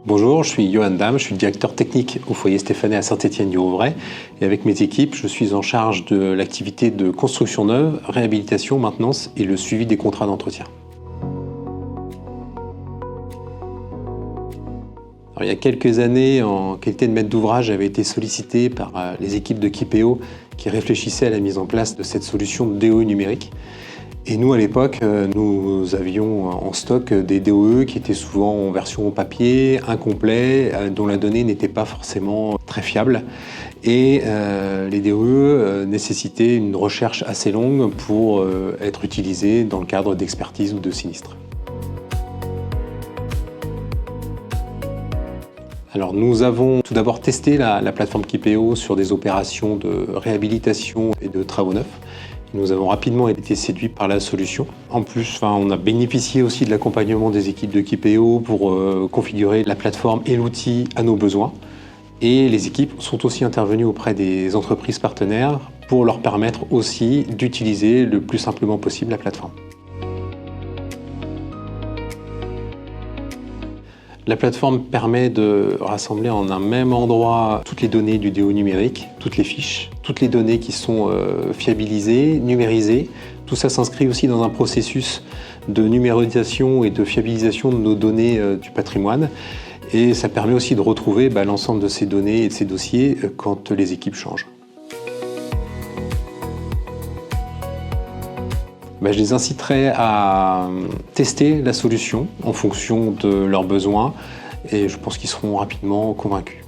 Bonjour, je suis Johan Dam, je suis directeur technique au foyer Stéphane à Saint-Étienne-du-Rouvray et avec mes équipes, je suis en charge de l'activité de construction neuve, réhabilitation, maintenance et le suivi des contrats d'entretien. Il y a quelques années, en qualité de maître d'ouvrage, j'avais été sollicité par les équipes de Kipeo qui réfléchissaient à la mise en place de cette solution de DOE numérique. Et nous, à l'époque, nous avions en stock des DOE qui étaient souvent en version papier, incomplets, dont la donnée n'était pas forcément très fiable. Et les DOE nécessitaient une recherche assez longue pour être utilisés dans le cadre d'expertise ou de sinistre. Alors nous avons tout d'abord testé la plateforme Kipeo sur des opérations de réhabilitation et de travaux neufs. Nous avons rapidement été séduits par la solution. En plus, on a bénéficié aussi de l'accompagnement des équipes de Kipeo pour configurer la plateforme et l'outil à nos besoins. Et les équipes sont aussi intervenues auprès des entreprises partenaires pour leur permettre aussi d'utiliser le plus simplement possible la plateforme. La plateforme permet de rassembler en un même endroit toutes les données du DO numérique, toutes les fiches, toutes les données qui sont fiabilisées, numérisées. Tout ça s'inscrit aussi dans un processus de numérisation et de fiabilisation de nos données du patrimoine. Et ça permet aussi de retrouver l'ensemble de ces données et de ces dossiers quand les équipes changent. Je les inciterai à tester la solution en fonction de leurs besoins et je pense qu'ils seront rapidement convaincus.